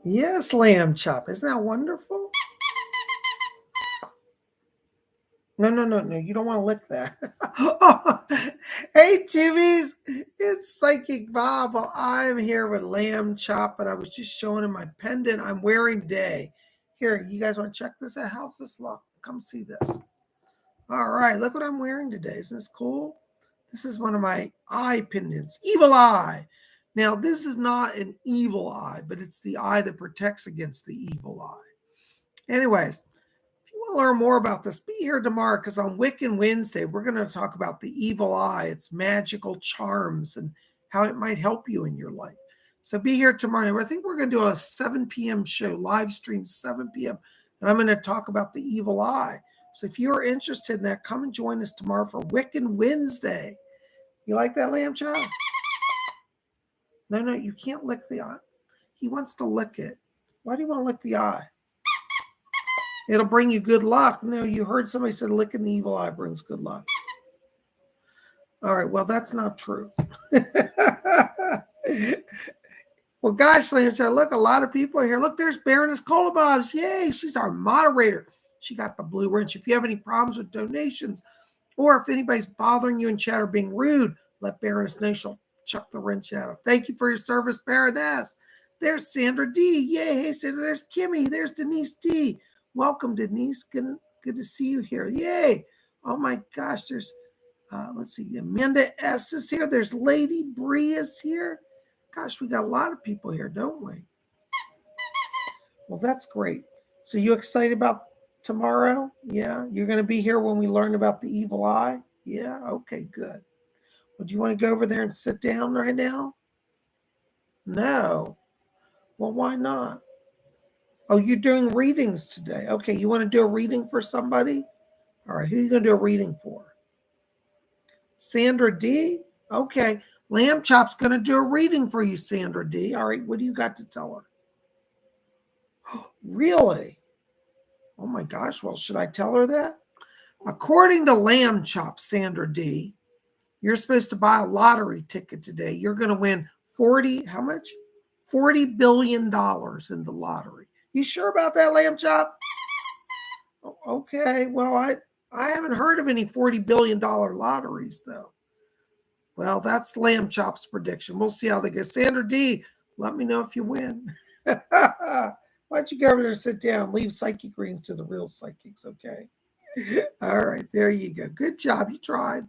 Yes, lamb chop. Isn't that wonderful? No. You don't want to lick that. Hey, Jimmy's. It's Psychic Bob. Well, I'm here with lamb chop, and I was just showing him my pendant I'm wearing today. Here, you guys want to check this out? How's this look? Come see this. All right, look what I'm wearing today. Isn't this cool? This is one of my eye pendants, evil eye. Now, this is not an evil eye, but it's the eye that protects against the evil eye. Anyways, if you want to learn more about this, be here tomorrow because on Wiccan Wednesday, we're going to talk about the evil eye, its magical charms, and how it might help you in your life. So be here tomorrow. I think we're going to do a 7 p.m. show, live stream 7 p.m. And I'm going to talk about the evil eye. So if you're interested in that, come and join us tomorrow for Wiccan Wednesday. You like that, lamb chop? No, you can't lick the eye. He wants to lick it. Why do you want to lick the eye? It'll bring you good luck. No, you heard somebody said licking the evil eye brings good luck. All right, well, that's not true. Well, gosh, lamb chop, look, a lot of people are here. Look, there's Baroness Colabobs. Yay, she's our moderator. She got the blue wrench. If you have any problems with donations, or if anybody's bothering you in chat or being rude, let Baroness know. She'll chuck the wrench at her. Thank you for your service, Baroness. There's Sandra D. Yay. Hey, Sandra. There's Kimmy. There's Denise D. Welcome, Denise. Good to see you here. Yay. Oh, my gosh. There's, let's see, Amanda S. is here. There's Lady Bree is here. Gosh, we got a lot of people here, don't we? Well, that's great. So you excited about tomorrow? Yeah, you're going to be here when we learn about the evil eye? Yeah, okay, good. Well, do you want to go over there and sit down right now? No. Well, why not? Oh, you're doing readings today. Okay, you want to do a reading for somebody? All right, who are you going to do a reading for? Sandra D? Okay, Lamb Chop's going to do a reading for you, Sandra D. All right, what do you got to tell her? Really? Oh my gosh, well, should I tell her that? According to Lamb Chop, Sandra D, you're supposed to buy a lottery ticket today. You're going to win how much? $40 billion in the lottery. You sure about that, Lamb Chop? Okay, well, I haven't heard of any $40 billion lotteries, though. Well, that's Lamb Chop's prediction. We'll see how they go. Sandra D, let me know if you win. Why don't you go over there and sit down? Leave psychic readings to the real psychics, okay? All right, there you go. Good job. You tried.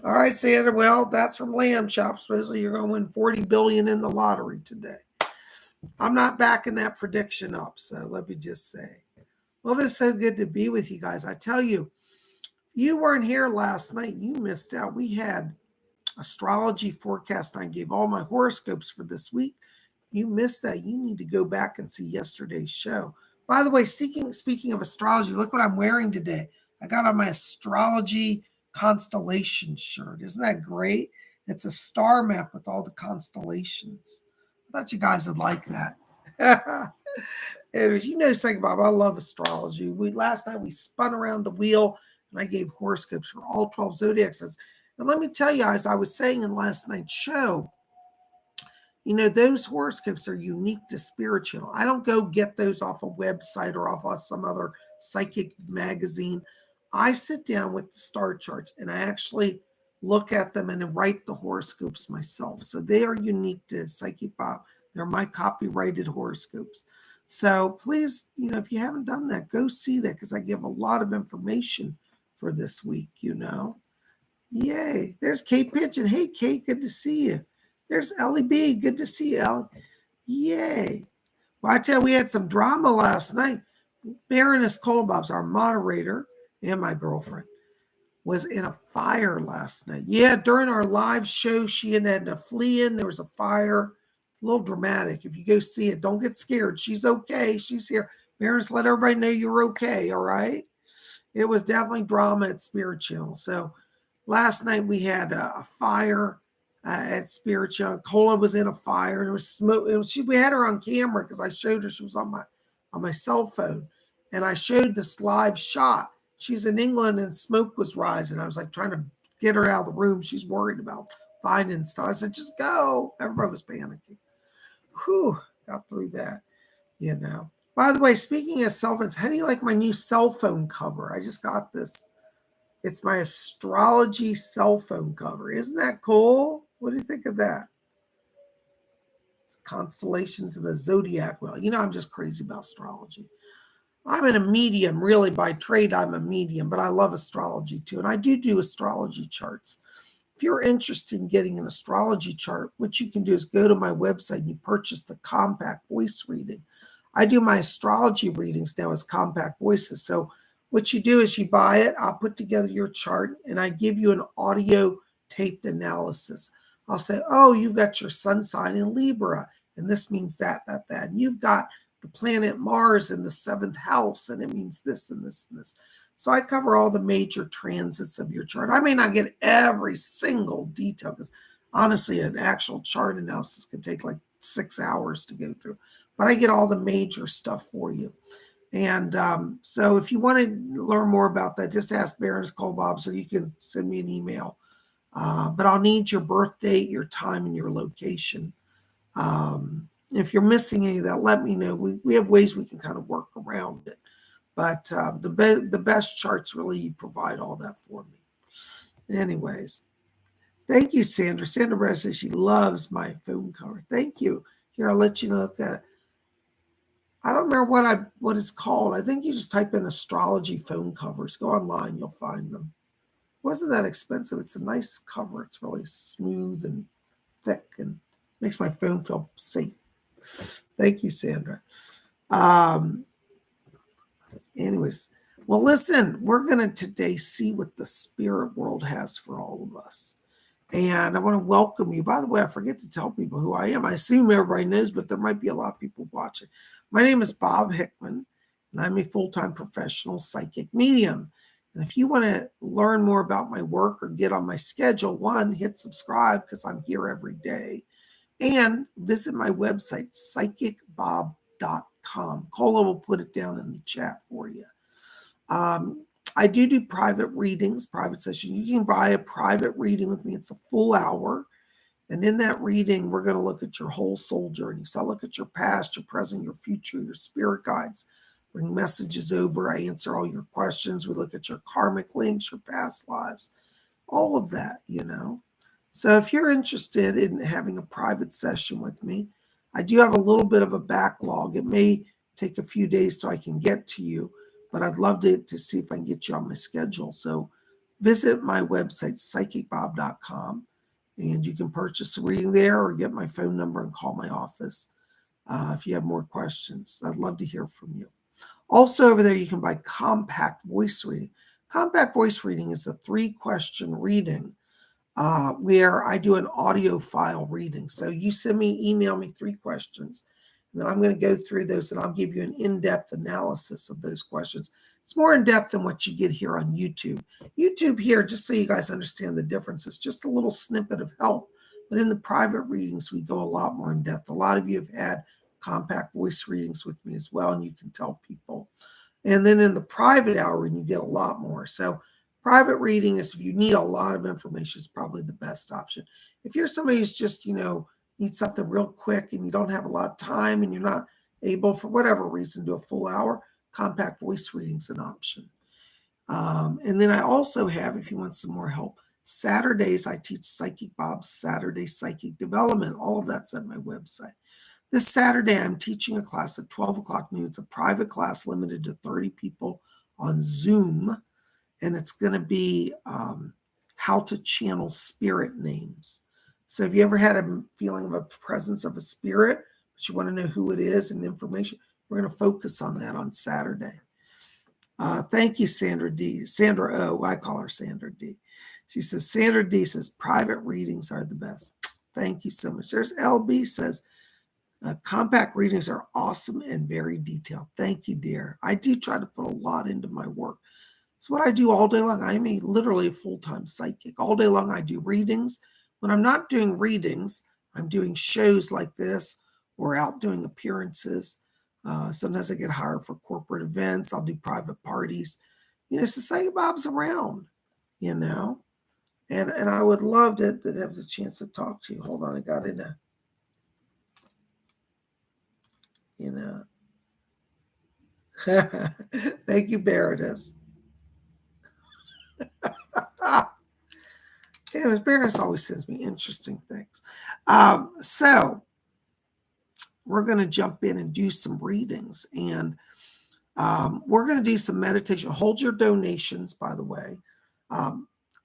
All right, Sandra. Well, that's from Lamb Chop. Supposedly you're going to win $40 billion in the lottery today. I'm not backing that prediction up, so let me just say. Well, it's so good to be with you guys. I tell you, if you weren't here last night, you missed out. We had astrology forecast. I gave all my horoscopes for this week. You missed that. You need to go back and see yesterday's show. By the way, speaking of astrology, look what I'm wearing today. I got on my astrology constellation shirt. Isn't that great? It's a star map with all the constellations. I thought you guys would like that. Anyways, you know something, Bob. I love astrology. Last night we spun around the wheel and I gave horoscopes for all 12 zodiac signs. And let me tell you, as I was saying in last night's show, you know, those horoscopes are unique to Spirit Channel. I don't go get those off a website or off of some other psychic magazine. I sit down with the star charts and I actually look at them and write the horoscopes myself. So they are unique to Psychic Bob. They're my copyrighted horoscopes. So please, you know, if you haven't done that, go see that because I give a lot of information for this week, you know. Yay. There's Kate Pigeon. Hey, Kate, good to see you. There's Ellie B. Good to see you, Ellie. Yay. Well, I tell you, we had some drama last night. Baroness Colabobs, our moderator, and my girlfriend, was in a fire last night. Yeah, during our live show, she had to flee in. There was a fire. It's a little dramatic. If you go see it, don't get scared. She's okay. She's here. Baroness, let everybody know you're okay, all right? It was definitely drama at Spirit Channel. So last night we had a fire at Spirit Channel. Cola was in a fire. And it was smoke. We had her on camera because I showed her. She was on my cell phone. And I showed this live shot. She's in England and smoke was rising. I was like trying to get her out of the room. She's worried about finding stuff. I said, just go. Everybody was panicking. Whew, got through that, By the way, speaking of cell phones, how do you like my new cell phone cover? I just got this. It's my astrology cell phone cover. Isn't that cool? What do you think of that? It's constellations of the zodiac. Well, I'm just crazy about astrology. I'm in a medium, really by trade. I'm a medium, but I love astrology too. And I do astrology charts. If you're interested in getting an astrology chart, what you can do is go to my website and you purchase the compact voice reading. I do my astrology readings now as compact voices. So what you do is you buy it, I'll put together your chart, and I give you an audio taped analysis. I'll say, oh, you've got your sun sign in Libra, and this means that. And you've got the planet Mars in the 7th house, and it means this and this and this. So I cover all the major transits of your chart. I may not get every single detail because honestly, an actual chart analysis can take like 6 hours to go through. But I get all the major stuff for you. And so if you want to learn more about that, just ask Baroness Kolbobs, or you can send me an email. But I'll need your birth date, your time, and your location. If you're missing any of that, let me know. We have ways we can kind of work around it. But the best charts really provide all that for me. Anyways, thank you, Sandra. Sandra Brett says she loves my phone cover. Thank you. Here, I'll let you look at it. I don't remember what it's called. I think you just type in astrology phone covers. Go online, you'll find them. It wasn't that expensive. It's a nice cover. It's really smooth and thick and makes my phone feel safe. Thank you, Sandra. Anyways, well, listen, we're going to today see what the spirit world has for all of us. And I want to welcome you. By the way, I forget to tell people who I am. I assume everybody knows, but there might be a lot of people watching. My name is Bob Hickman, and I'm a full-time professional psychic medium. And if you want to learn more about my work or get on my schedule, one, hit subscribe because I'm here every day. And visit my website, PsychicBob.com. Cola will put it down in the chat for you. I do private readings, private sessions. You can buy a private reading with me. It's a full hour. And in that reading, we're going to look at your whole soul journey. So I look at your past, your present, your future, your spirit guides, bring messages over. I answer all your questions. We look at your karmic links, your past lives, all of that, So if you're interested in having a private session with me, I do have a little bit of a backlog. It may take a few days till I can get to you, but I'd love to see if I can get you on my schedule. So visit my website, PsychicBob.com, and you can purchase a reading there or get my phone number and call my office if you have more questions. I'd love to hear from you. Also over there, you can buy compact voice reading. Compact voice reading is a 3-question reading where I do an audio file reading. So you email me 3 questions, and then I'm going to go through those and I'll give you an in-depth analysis of those questions. It's more in-depth than what you get here on YouTube. YouTube here, just so you guys understand the difference, it's just a little snippet of help. But in the private readings, we go a lot more in-depth. A lot of you have had compact voice readings with me as well, and you can tell people. And then in the private hour, you get a lot more. So private reading is if you need a lot of information, is probably the best option. If you're somebody who's just, need something real quick and you don't have a lot of time and you're not able, for whatever reason, to do a full hour, compact voice reading is an option. And then I also have, if you want some more help, Saturdays, I teach Psychic Bob's Saturday Psychic Development. All of that's at my website. This Saturday, I'm teaching a class at 12 o'clock noon. It's a private class limited to 30 people on Zoom. And it's going to be how to channel spirit names. So if you ever had a feeling of a presence of a spirit, but you want to know who it is and information, we're going to focus on that on Saturday. Thank you, Sandra D. Sandra O. I call her Sandra D. She says, Sandra D says, private readings are the best. Thank you so much. There's LB says, compact readings are awesome and very detailed. Thank you, dear. I do try to put a lot into my work. It's what I do all day long. I'm literally a full-time psychic. All day long, I do readings. When I'm not doing readings, I'm doing shows like this or out doing appearances. Sometimes I get hired for corporate events. I'll do private parties. So Psychic Bob's around, And I would love to have the chance to talk to you. Hold on, I got in a, thank you, Baroness. Anyways, Baroness always sends me interesting things. So we're going to jump in and do some readings. And we're going to do some meditation. Hold your donations, by the way,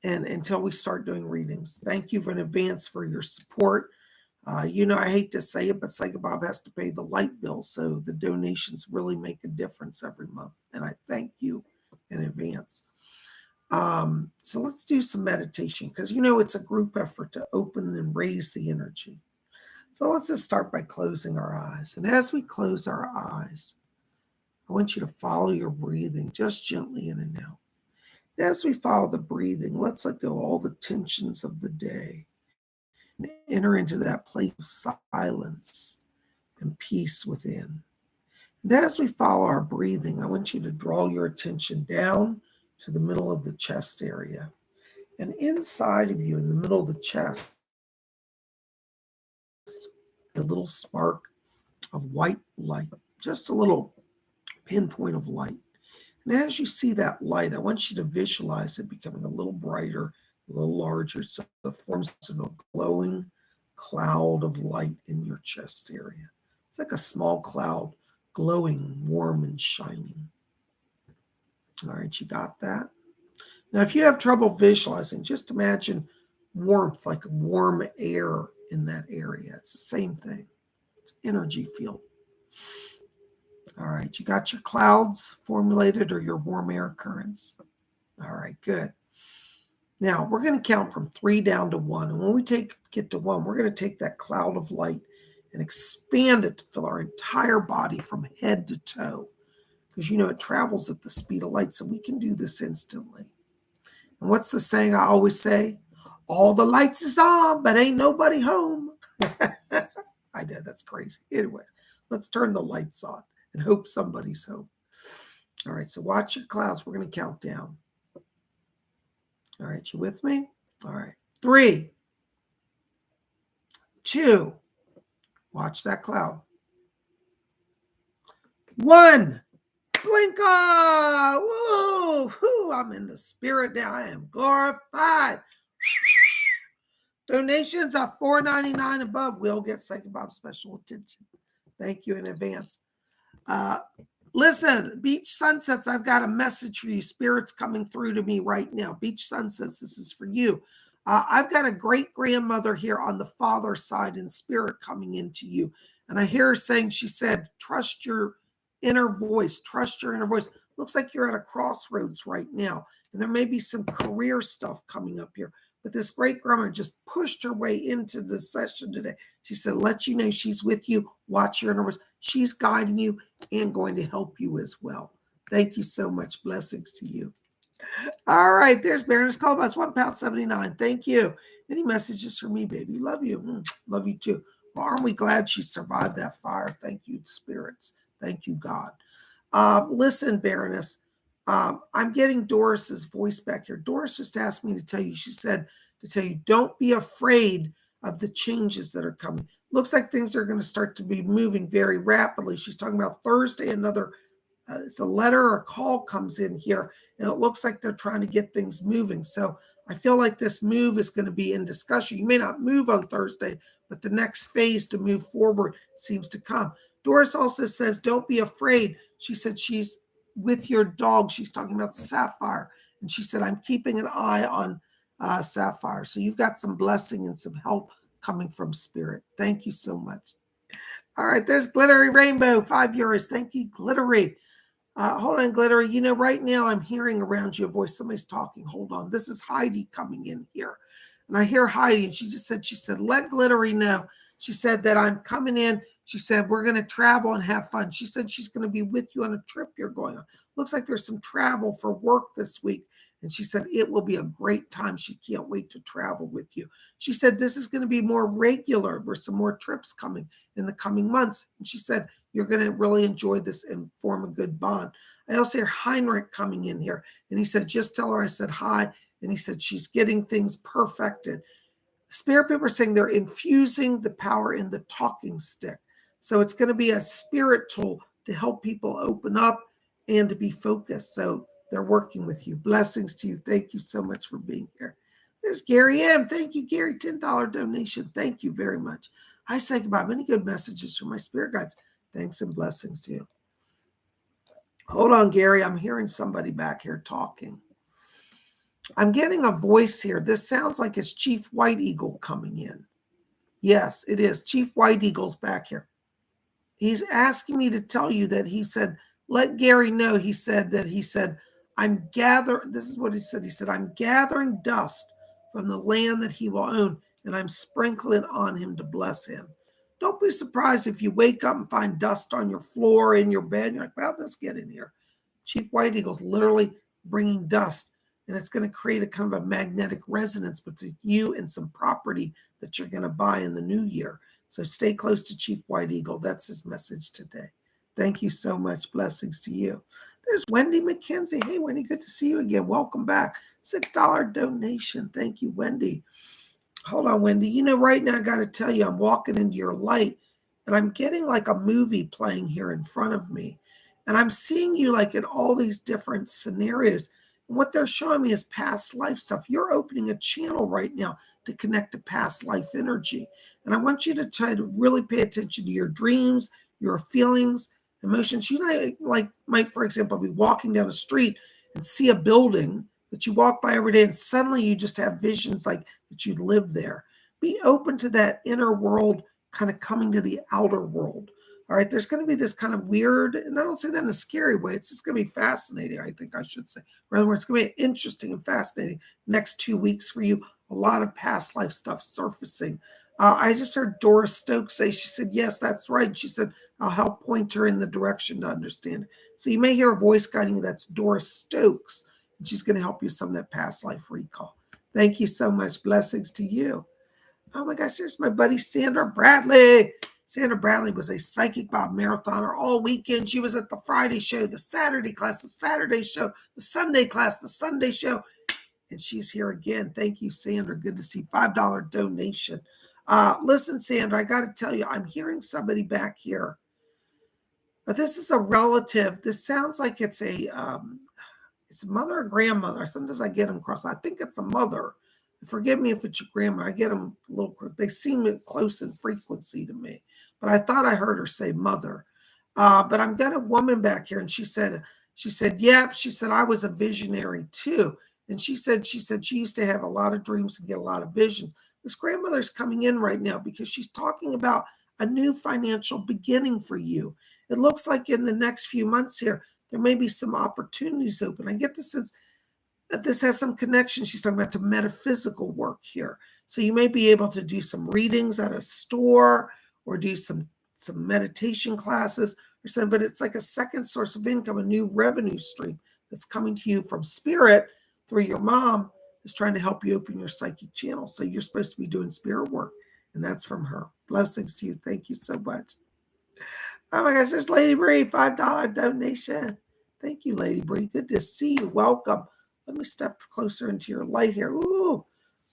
and until we start doing readings. Thank you in advance for your support. I hate to say it, but Psychic Bob has to pay the light bill, so the donations really make a difference every month, and I thank you in advance. So let's do some meditation, because it's a group effort to open and raise the energy. So let's just start by closing our eyes. And as we close our eyes, I want you to follow your breathing just gently in and out. As we follow the breathing, let's let go all the tensions of the day and enter into that place of silence and peace within. And as we follow our breathing, I want you to draw your attention down to the middle of the chest area. And inside of you, in the middle of the chest, a little spark of white light, just a little pinpoint of light. And as you see that light, I want you to visualize it becoming a little brighter, a little larger, so it forms a glowing cloud of light in your chest area. It's like a small cloud, glowing, warm, and shining. All right, you got that? Now, if you have trouble visualizing, just imagine warmth, like warm air in that area. It's the same thing. It's energy field. All right, you got your clouds formulated or your warm air currents? All right, good. Now, we're going to count from 3 down to 1. And when we get to 1, we're going to take that cloud of light and expand it to fill our entire body from head to toe. Because, it travels at the speed of light, so we can do this instantly. And what's the saying I always say? All the lights is on, but ain't nobody home. I know, that's crazy. Anyway, let's turn the lights on and hope somebody's home. All right, so watch your clouds. We're going to count down. All right, you with me? All right, 3, 2, watch that cloud. 1, blinka! Woo! Woo! I'm in the spirit now. I am glorified. Donations are $4.99 above will get Psychic Bob special attention. Thank you in advance. Listen, Beach Sunsets, I've got a message for you. Spirit's coming through to me right now. Beach Sunsets, this is for you. I've got a great-grandmother here on the father's side in spirit coming into you. And I hear her saying, she said, trust your inner voice. Trust your inner voice. Looks like you're at a crossroads right now. And there may be some career stuff coming up here. But this great-grandmother just pushed her way into the session today. She said, let you know she's with you. Watch your inner voice. She's guiding you and going to help you as well. Thank you so much. Blessings to you. All right, there's Baroness Callbox, £1.79. Thank you. Any messages for me, baby? Love you. Love you too. Well, aren't we glad she survived that fire? Thank you, spirits. Thank you, God. Listen, Baroness, I'm getting Doris's voice back here. Doris just asked me to tell you, she said to tell you, don't be afraid of the changes that are coming. Looks like things are going to start to be moving very rapidly. She's talking about Thursday, another, it's a letter or a call comes in here, and it looks like they're trying to get things moving. So I feel like this move is going to be in discussion. You may not move on Thursday, but the next phase to move forward seems to come. Doris also says, don't be afraid. She said she's with your dog. She's talking about Sapphire. And she said, I'm keeping an eye on Sapphire. So you've got some blessing and some help coming from spirit. Thank you so much. All right, there's Glittery Rainbow, €5. Thank you, Glittery. Hold on, Glittery. Right now I'm hearing around you a voice. Somebody's talking. Hold on. This is Heidi coming in here. And I hear Heidi, and she said, let Glittery know. She said that I'm coming in. She said, we're going to travel and have fun. She said she's going to be with you on a trip you're going on. Looks like there's some travel for work this week. And she said, it will be a great time. She can't wait to travel with you. She said, this is going to be more regular. There's some more trips coming in the coming months. And she said, you're going to really enjoy this and form a good bond. I also hear Heinrich coming in here. And he said, just tell her I said hi And he said she's getting things perfected. Spirit people are saying they're infusing the power in the talking stick. So it's going to be a spirit tool to help people open up and to be focused. So they're working with you. Blessings to you. Thank you so much for being here. There's Gary M. Thank you, Gary. $10 donation. Thank you very much. Hi, Psychic Bob. Any good messages from my spirit guides? Thanks and blessings to you. Hold on, Gary. I'm hearing somebody back here talking. I'm getting a voice here. This sounds like it's Chief White Eagle coming in. Yes, it is. Chief White Eagle's back here. He's asking me to tell you that he said, let Gary know. He said, I'm gathering, this is what he said. He said, I'm gathering dust from the land that he will own, and I'm sprinkling on him to bless him. Don't be surprised if you wake up and find dust on your floor, in your bed. You're like, well, let's get in here. Chief White Eagle's literally bringing dust, and it's going to create a kind of a magnetic resonance between you and some property that you're going to buy in the new year. So stay close to Chief White Eagle. That's his message today. Thank you so much. Blessings to you. There's Wendy McKenzie. Hey, Wendy, good to see you again. Welcome back. $6 donation. Thank you, Wendy. Hold on, Wendy. You know, right now I got to tell you, I'm walking into your light, and I'm getting like a movie playing here in front of me. And I'm seeing you like in all these different scenarios. And what they're showing me is past life stuff. You're opening a channel right now to connect to past life energy. And I want you to try to really pay attention to your dreams, your feelings, emotions. You might, for example, be walking down a street and see a building that you walk by every day, and suddenly you just have visions like that you live there. Be open to that inner world kind of coming to the outer world. All right, there's going to be this kind of weird, and I don't say that in a scary way. It's just going to be fascinating, I think I should say. In other words, it's going to be interesting and fascinating next 2 weeks for you. A lot of past life stuff surfacing. I just heard Doris Stokes say, she said, yes, that's right. She said, I'll help point her in the direction to understand. So you may hear a voice guiding you. That's Doris Stokes, and she's going to help you with some of that past life recall. Thank you so much. Blessings to you. Oh my gosh, here's my buddy Sandra Bradley. Sandra Bradley was a Psychic Bob marathoner all weekend. She was at the Friday show, the Saturday class, the Saturday show, the Sunday class, the Sunday show. And she's here again. Thank you, Sandra. Good to see. $5 donation. Listen, Sandra, I got to tell you, I'm hearing somebody back here. This is a relative. This sounds like it's a mother or grandmother. Sometimes I get them crossed. I think it's a mother. Forgive me if it's your grandma. I get them a little, they seem close in frequency to me. But I thought I heard her say mother. But I've got a woman back here, and she said, yep. She said, I was a visionary too. And she said she used to have a lot of dreams and get a lot of visions. This grandmother's coming in right now because she's talking about a new financial beginning for you. It looks like in the next few months here, there may be some opportunities open. I get the sense that this has some connection. She's talking about to metaphysical work here. So you may be able to do some readings at a store or do some meditation classes or something, but it's like a second source of income, a new revenue stream that's coming to you from spirit through your mom is trying to help you open your psychic channel. So you're supposed to be doing spirit work, and that's from her. Blessings to you. Thank you so much. Oh my gosh, there's Lady Bree, $5 donation. Thank you, Lady Bree. Good to see you. Welcome. Let me step closer into your light here. Ooh,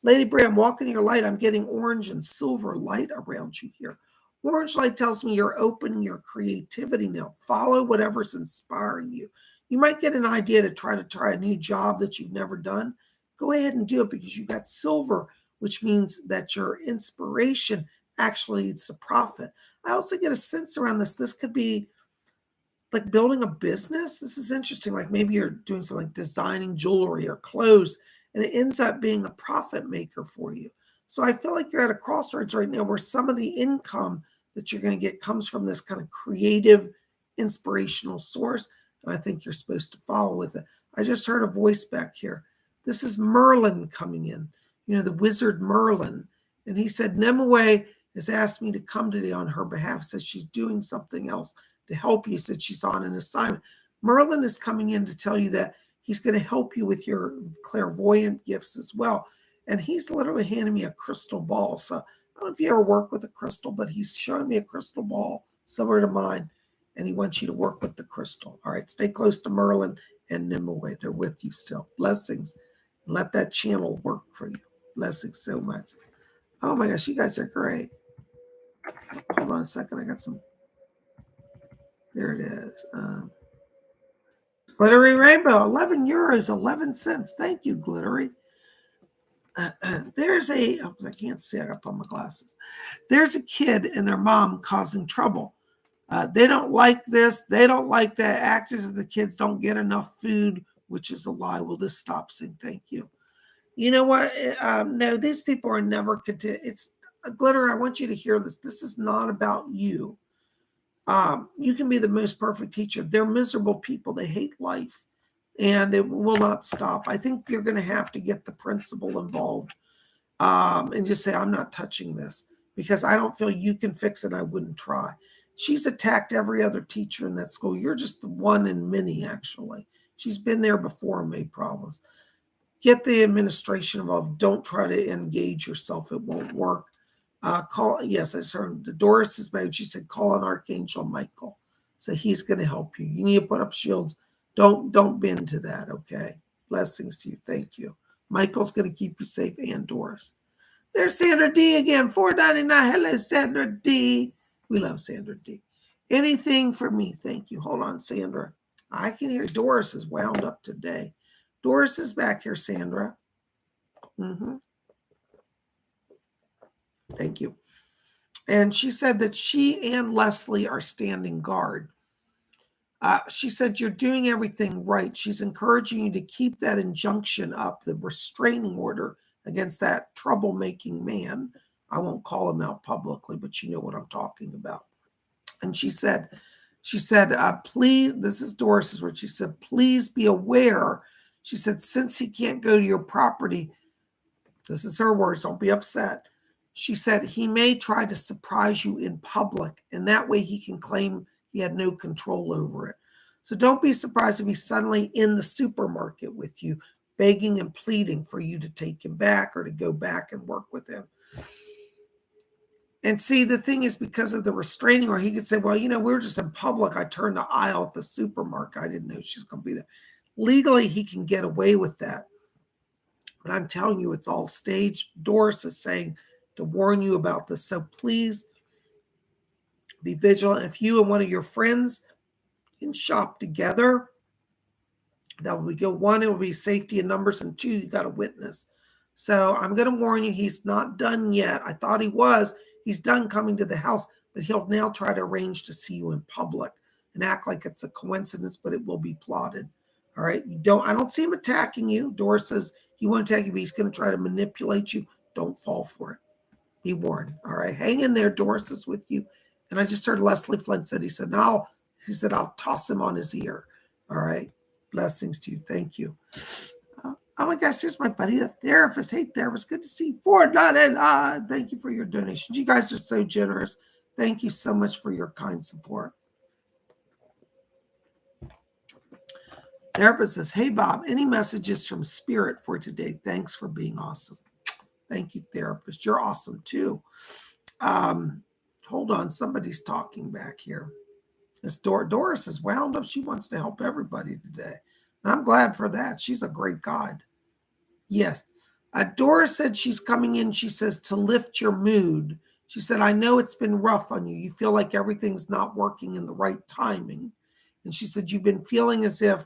Lady Bree, I'm walking in your light. I'm getting orange and silver light around you here. Orange light tells me you're opening your creativity now. Follow whatever's inspiring you. You might get an idea to try a new job that you've never done. Go ahead and do it because you got silver, which means that your inspiration actually leads to profit. I also get a sense around this. This could be like building a business. This is interesting. Like maybe you're doing something like designing jewelry or clothes, and it ends up being a profit maker for you. So I feel like you're at a crossroads right now where some of the income that you're going to get comes from this kind of creative, inspirational source. And I think you're supposed to follow with it. I just heard a voice back here. This is Merlin coming in, the wizard Merlin. And he said, Nimue has asked me to come today on her behalf, says she's doing something else to help you, said she's on an assignment. Merlin is coming in to tell you that he's going to help you with your clairvoyant gifts as well. And he's literally handing me a crystal ball. So I don't know if you ever work with a crystal, but he's showing me a crystal ball similar to mine, and he wants you to work with the crystal. All right, stay close to Merlin and Nimue. They're with you still. Blessings. Let that channel work for you. Blessings so much. Oh my gosh, you guys are great. Hold on a second. I got some. There it is. Glittery Rainbow, 11 euros, 11 cents. Thank you, Glittery. There's a, oh, I can't see, I got to put on my glasses. There's a kid and their mom causing trouble. They don't like this. They don't like that. Actors of the kids don't get enough food, which is a lie. Will this stop saying thank you? You know what? No, these people are never content. It's Glitter. I want you to hear this. This is not about you. You can be the most perfect teacher. They're miserable people. They hate life, and it will not stop. I think you're going to have to get the principal involved and just say, I'm not touching this because I don't feel you can fix it. I wouldn't try. She's attacked every other teacher in that school. You're just the one in many, actually. She's been there before and made problems. Get the administration involved. Don't try to engage yourself. It won't work. Call, yes, I heard Doris is bad. She said, call on Archangel Michael. So he's going to help you. You need to put up shields. Don't bend to that, okay? Blessings to you. Thank you. Michael's going to keep you safe, and Doris. There's Sandra D again, $4.99. Hello, Sandra D. We love Sandra D. Anything for me? Thank you. Hold on, Sandra. I can hear Doris is wound up today. Doris is back here, Sandra. Thank you. And she said that she and Leslie are standing guard. She said, you're doing everything right. She's encouraging you to keep that injunction up, the restraining order against that troublemaking man. I won't call him out publicly, but you know what I'm talking about. And she said, please, this is Doris's word. She said, please be aware. She said, since he can't go to your property, this is her words, don't be upset. She said, he may try to surprise you in public, and that way he can claim he had no control over it. So don't be surprised if he's suddenly in the supermarket with you, begging and pleading for you to take him back or to go back and work with him. And see, the thing is, because of the restraining order, he could say, well, we were just in public. I turned the aisle at the supermarket. I didn't know she was going to be there. Legally, he can get away with that. But I'm telling you, it's all staged. Doris is saying to warn you about this. So please be vigilant. If you and one of your friends can shop together, that will go. One, it will be safety in numbers, and two, you got a witness. So I'm going to warn you, he's not done yet. I thought he was. He's done coming to the house, but he'll now try to arrange to see you in public and act like it's a coincidence, but it will be plotted. All right. I don't see him attacking you. Doris says he won't attack you, but he's going to try to manipulate you. Don't fall for it. Be warned. All right. Hang in there. Doris is with you. And I just heard Leslie Flint said, he said, I'll toss him on his ear. All right. Blessings to you. Thank you. Oh my gosh, here's my buddy, the therapist. Hey, therapist, good to see you. $4.99. Thank you for your donations. You guys are so generous. Thank you so much for your kind support. Therapist says, hey, Bob, any messages from Spirit for today? Thanks for being awesome. Thank you, therapist. You're awesome, too. Hold on. Somebody's talking back here. This Doris is wound up. She wants to help everybody today. And I'm glad for that. She's a great guide. Yes. Doris said she's coming in, she says, to lift your mood. She said, I know it's been rough on you. You feel like everything's not working in the right timing. And she said, you've been feeling as if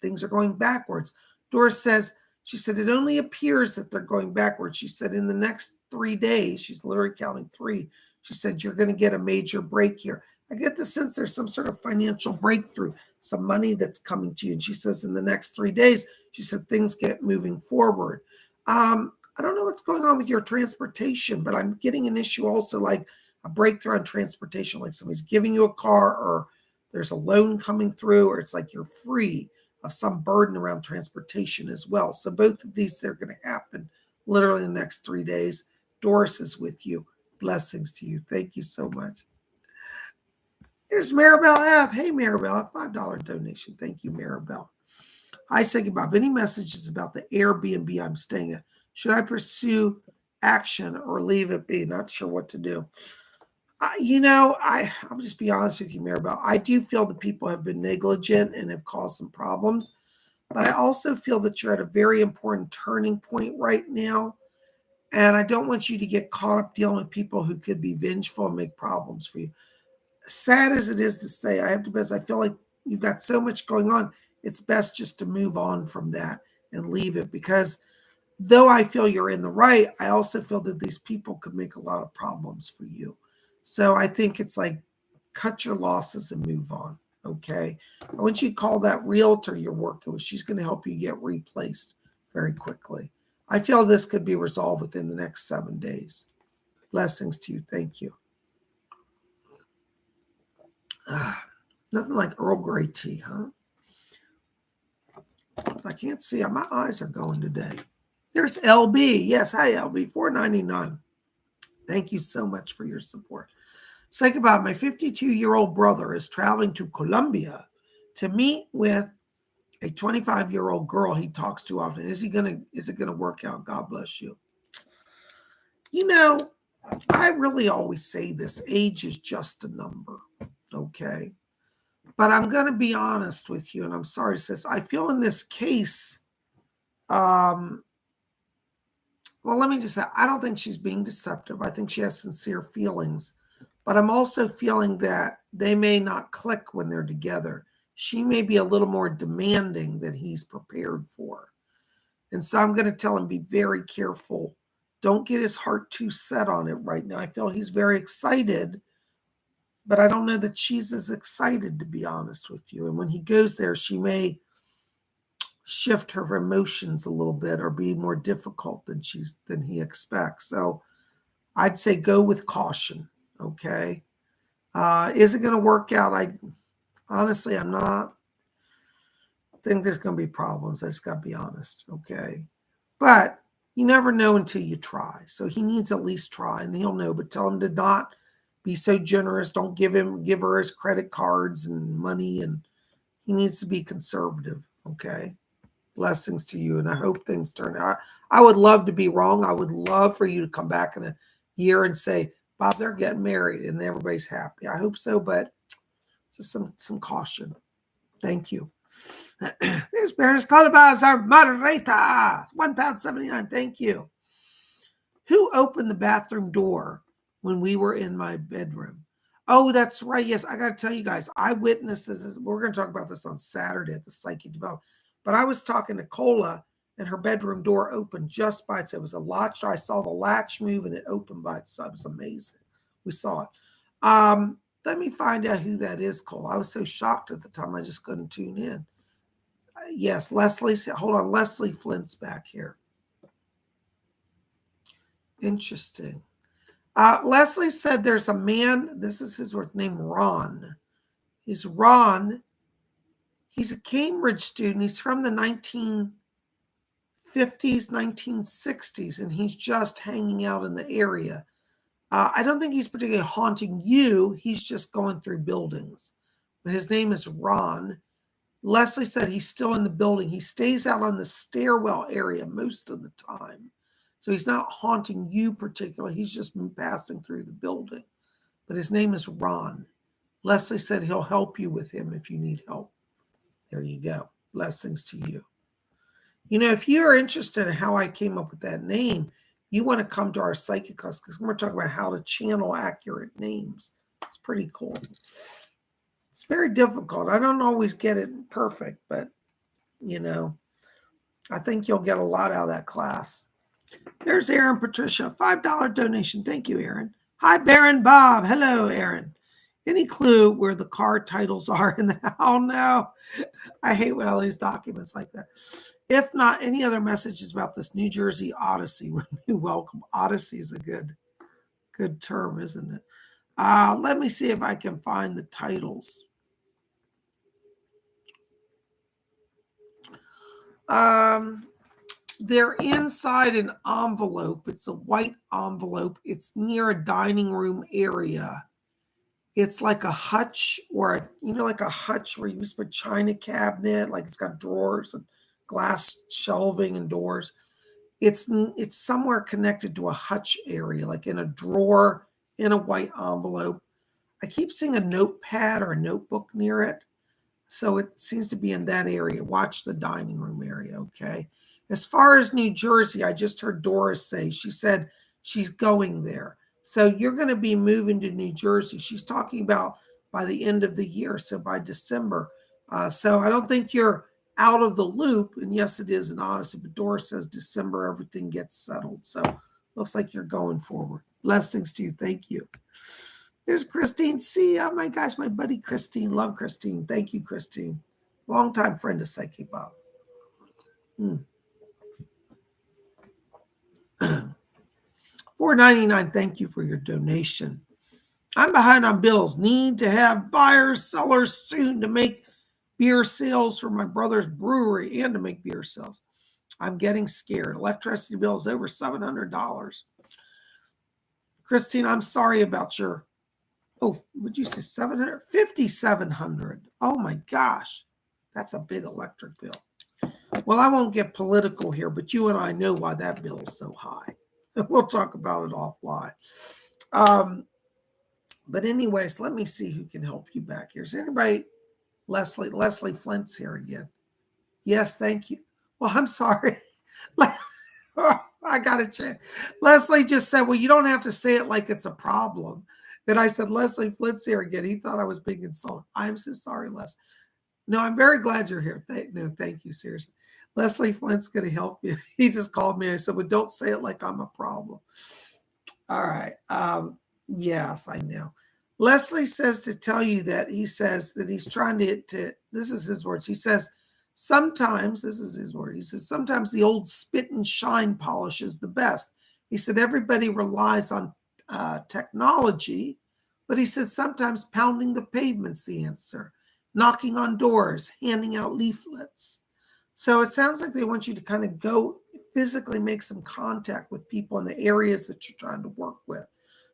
things are going backwards. Doris says, she said, it only appears that they're going backwards. She said, in the next 3 days, she's literally counting 3. She said, you're going to get a major break here. I get the sense there's some sort of financial breakthrough, some money that's coming to you. And she says, in the next 3 days, she said, things get moving forward. I don't know what's going on with your transportation, but I'm getting an issue also like a breakthrough on transportation, like somebody's giving you a car or there's a loan coming through, or it's like you're free of some burden around transportation as well. So both of these, they're going to happen literally in the next 3 days. Doris is with you. Blessings to you. Thank you so much. Here's Maribel F. Hey, Maribel, a $5 donation. Thank you, Maribel. Hi, Psychic-Bob. Any messages about the Airbnb I'm staying at? Should I pursue action or leave it be? Not sure what to do. I'll just be honest with you, Maribel. I do feel that people have been negligent and have caused some problems. But I also feel that you're at a very important turning point right now. And I don't want you to get caught up dealing with people who could be vengeful and make problems for you. Sad as it is to say, I have to best, I feel like you've got so much going on. It's best just to move on from that and leave it, because though I feel you're in the right, I also feel that these people could make a lot of problems for you. So I think it's like, cut your losses and move on. Okay. I want you to call that realtor you're working with. She's going to help you get replaced very quickly. I feel this could be resolved within the next 7 days. Blessings to you. Thank you. Nothing like Earl Grey tea, huh? I can't see. My eyes are going today. There's LB. Yes, hi, LB. $4.99. Thank you so much for your support. Say goodbye. My 52-year-old brother is traveling to Colombia to meet with a 25-year-old girl he talks to often. Is it gonna work out? God bless you. You know, I really always say this: age is just a number. Okay. But I'm going to be honest with you, and I'm sorry, sis. I feel in this case, well, let me just say, I don't think she's being deceptive. I think she has sincere feelings. But I'm also feeling that they may not click when they're together. She may be a little more demanding than he's prepared for. And so I'm going to tell him, be very careful. Don't get his heart too set on it right now. I feel he's very excited, but I don't know that she's as excited, to be honest with you. And when he goes there, she may shift her emotions a little bit or be more difficult than he expects. So I'd say go with caution. Okay. Is it going to work out? Honestly, I'm not. I think there's going to be problems. I just got to be honest. Okay. But you never know until you try. So he needs at least try, and he'll know, but tell him to not be so generous. Don't give her his credit cards and money, and he needs to be conservative. Okay. Blessings to you, and I hope things turn out. I would love to be wrong. I would love for you to come back in a year and say, Bob, they're getting married and everybody's happy. I hope so, but just some caution. Thank you. There's Baroness Colobabs, our moderator. £1.79. Thank you. Who opened the bathroom door when we were in my bedroom? Oh, that's right. Yes, I got to tell you guys, I witnessed this. We're going to talk about this on Saturday at the Psychic Development. But I was talking to Cola, and her bedroom door opened just by itself. It was a latch. I saw the latch move, and it opened by itself. It was amazing. We saw it. Let me find out who that is, Cola. I was so shocked at the time, I just couldn't tune in. Yes, Leslie. Hold on. Leslie Flint's back here. Interesting. Leslie said there's a man, this is his word, named Ron. He's Ron. He's a Cambridge student. He's from the 1950s, 1960s, and he's just hanging out in the area. I don't think he's particularly haunting you. He's just going through buildings. But his name is Ron. Leslie said he's still in the building. He stays out on the stairwell area most of the time. So he's not haunting you particularly. He's just passing through the building. But his name is Ron. Leslie said he'll help you with him if you need help. There you go. Blessings to you. You know, if you're interested in how I came up with that name, you want to come to our psychic class, because we're talking about how to channel accurate names. It's pretty cool. It's very difficult. I don't always get it perfect, but, you know, I think you'll get a lot out of that class. There's Aaron Patricia, $5 donation. Thank you, Aaron. Hi, Baron Bob. Hello, Aaron. Any clue where the card titles are in the? Oh, no. I hate when I lose documents like that. If not, any other messages about this New Jersey Odyssey would be welcome. Odyssey is a good term, isn't it? Let me see if I can find the titles. They're inside an envelope. It's a white envelope. It's near a dining room area. It's like a hutch, or like a hutch where you used to put china cabinet, like it's got drawers and glass shelving and doors. It's somewhere connected to a hutch area, like in a drawer in a white envelope. I keep seeing a notepad or a notebook near it. So it seems to be in that area. Watch the dining room area, okay? As far as New Jersey, I just heard Doris say, she said she's going there. So you're going to be moving to New Jersey. She's talking about by the end of the year, so by December. So I don't think you're out of the loop. And yes, it is an Odyssey, but Doris says December, everything gets settled. So looks like you're going forward. Blessings to you. Thank you. There's Christine C. Oh my gosh, my buddy Christine. Love Christine. Thank you, Christine. Longtime friend of Psychic Bob. $4.99. Thank you for your donation. I'm behind on bills. Need to have buyers, sellers soon to make beer sales for my brother's brewery and to make beer sales. I'm getting scared. Electricity bill is over $700. Christine, I'm sorry about your, would you say 700? 5,700. Oh my gosh. That's a big electric bill. Well, I won't get political here, but you and I know why that bill is so high. We'll talk about it offline. But anyways, let me see who can help you back here. Is anybody? Leslie Flint's here again. Yes, thank you. Well, I'm sorry. I got to check. Leslie just said, well, you don't have to say it like it's a problem. Then I said, Leslie Flint's here again. He thought I was being insulted. I'm so sorry, Les. No, I'm very glad you're here. Thank you, seriously. Leslie Flint's going to help you. He just called me. I said, well, don't say it like I'm a problem. All right. Yes, I know. Leslie says to tell you that he says that he's trying to this is his words. He says, sometimes, this is his word. He says, sometimes the old spit and shine polish is the best. He said, everybody relies on technology, but he said, sometimes pounding the pavement's the answer, knocking on doors, handing out leaflets. So it sounds like they want you to kind of go physically make some contact with people in the areas that you're trying to work with.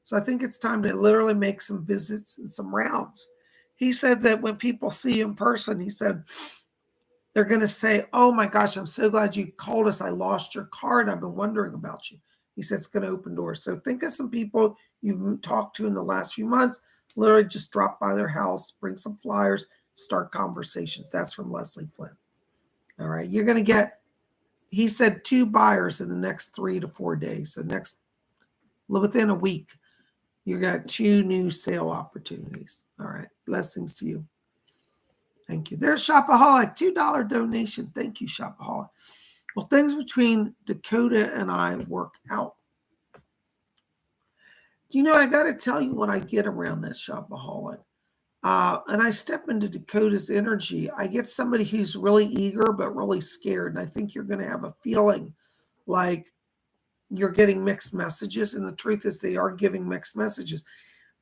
So I think it's time to literally make some visits and some rounds. He said that when people see you in person, he said, they're going to say, oh my gosh, I'm so glad you called us. I lost your card. I've been wondering about you. He said it's going to open doors. So think of some people you've talked to in the last few months. Literally just drop by their house, bring some flyers, start conversations. That's from Leslie Flynn. All right. You're going to get, he said, 2 buyers in the next 3 to 4 days. So within a week, you got 2 new sale opportunities. All right. Blessings to you. Thank you. There's Shopaholic, $2 donation. Thank you, Shopaholic. Well, things between Dakota and I work out. I got to tell you when I get around that Shopaholic, and I step into Dakota's energy, I get somebody who's really eager but really scared. And I think you're going to have a feeling like you're getting mixed messages. And the truth is they are giving mixed messages.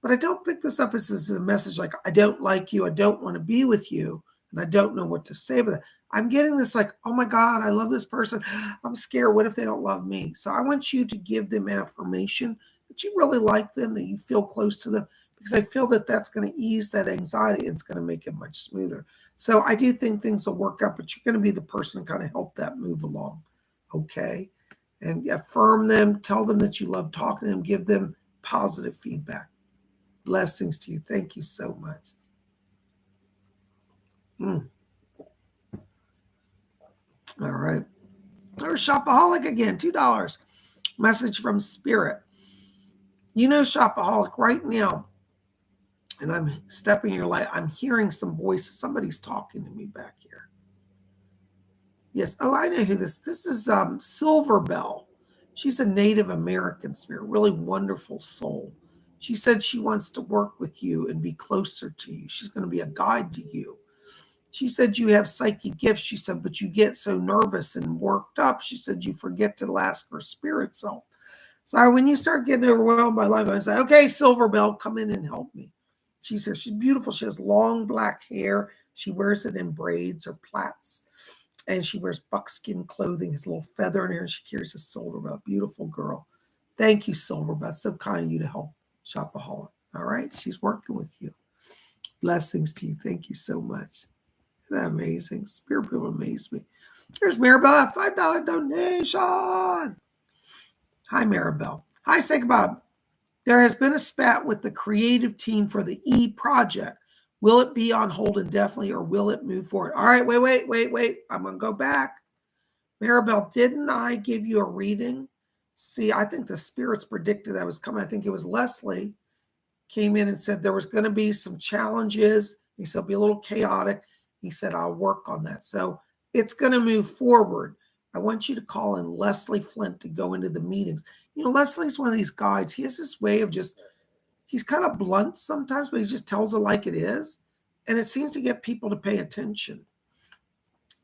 But I don't pick this up as a message like, I don't like you, I don't want to be with you, and I don't know what to say about that. I'm getting this like, oh my God, I love this person. I'm scared. What if they don't love me? So I want you to give them affirmation that you really like them, that you feel close to them, because I feel that that's going to ease that anxiety and it's going to make it much smoother. So I do think things will work out, but you're going to be the person to kind of help that move along. Okay. And affirm them, tell them that you love talking to them, give them positive feedback. Blessings to you. Thank you so much. All right. There's Shopaholic again, $2. Message from Spirit. Shopaholic right now, and I'm stepping in your light, I'm hearing some voices. Somebody's talking to me back here. Yes. Oh, I know who this is. Silver Bell. She's a Native American spirit, really wonderful soul. She said she wants to work with you and be closer to you. She's going to be a guide to you. She said you have psychic gifts. She said, but you get so nervous and worked up. She said you forget to ask her spirit self. So when you start getting overwhelmed by life, I say, okay, Silver Bell, come in and help me. She says she's beautiful. She has long black hair. She wears it in braids or plaits. And she wears buckskin clothing, has a little feather in her, and she carries a silver bell. Beautiful girl. Thank you, Silver Bell. So kind of you to help Shopaholic. All right. She's working with you. Blessings to you. Thank you so much. Isn't that amazing? Spirit people amaze me. There's Maribel, a $5 donation. Hi, Maribel. Hi, Psychic Bob. There has been a spat with the creative team for the E project. Will it be on hold indefinitely or will it move forward? All right, wait. I'm going to go back. Maribel, didn't I give you a reading? See, I think the spirits predicted that was coming. I think it was Leslie came in and said there was going to be some challenges. He said it'll be a little chaotic. He said, I'll work on that. So it's going to move forward. I want you to call in Leslie Flint to go into the meetings. Leslie's one of these guys. He has this way of he's kind of blunt sometimes, but he just tells it like it is. And it seems to get people to pay attention.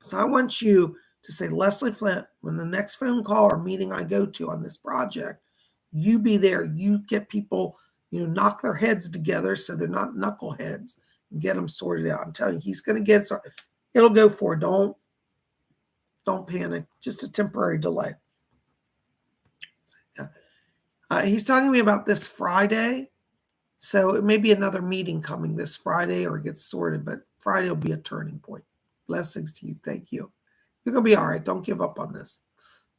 So I want you to say, Leslie Flint, when the next phone call or meeting I go to on this project, you be there. You get people, knock their heads together so they're not knuckleheads and get them sorted out. I'm telling you, he's going to get it. So it'll go for it. Don't panic. Just a temporary delay. He's talking to me about this Friday. So it may be another meeting coming this Friday or it gets sorted, but Friday will be a turning point. Blessings to you. Thank you. You're going to be all right. Don't give up on this.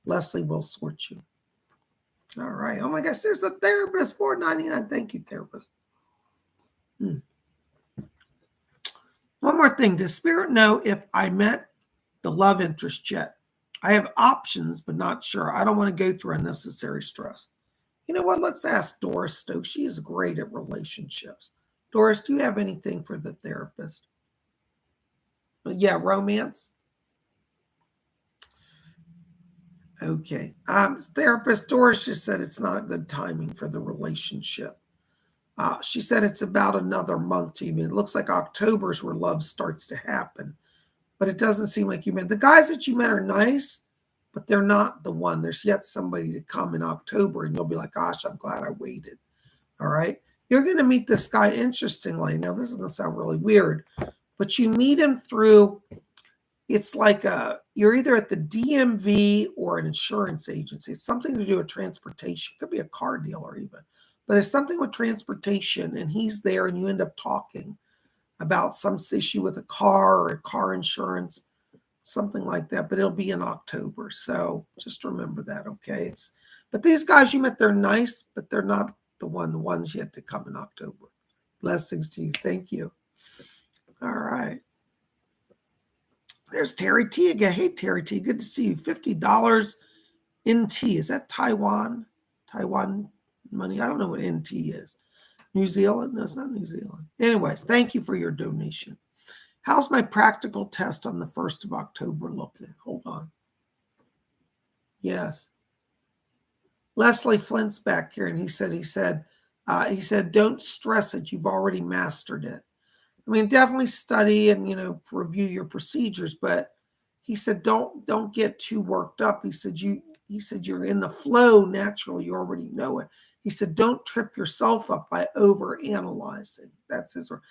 Leslie will sort you. All right. Oh my gosh, there's a therapist, $4.99. Thank you, therapist. One more thing. Does Spirit know if I met the love interest yet? I have options, but not sure. I don't want to go through unnecessary stress. You know what? Let's ask Doris Stokes. She is great at relationships. Doris, do you have anything for the therapist? Yeah, romance. Okay. Therapist Doris just said it's not good timing for the relationship. She said it's about another month to you. It looks like October's where love starts to happen, but it doesn't seem like you met. The guys that you met are nice, but they're not the one. There's yet somebody to come in October, and you'll be like, gosh, I'm glad I waited. All right. You're going to meet this guy interestingly. Now, this is going to sound really weird, but you meet him through, it's like you're either at the DMV or an insurance agency. It's something to do with transportation. It could be a car dealer even. But it's something with transportation, and he's there, and you end up talking about some issue with a car or a car insurance, something like that. But it'll be in October. So just remember that, okay? But these guys you met, they're nice, but they're not the ones yet to come in October. Blessings to you. Thank you. All right. There's Terry T again. Hey, Terry T, good to see you. $50 NT. Is that Taiwan? Taiwan money? I don't know what NT is. New Zealand? No, it's not New Zealand. Anyways, thank you for your donation. How's my practical test on the 1st of October looking? Hold on. Yes. Leslie Flint's back here, and he said, don't stress it. You've already mastered it. I mean, definitely study and, review your procedures, but he said, don't get too worked up. He said, you're in the flow naturally. You already know it. He said, don't trip yourself up by over analyzing. That's his word.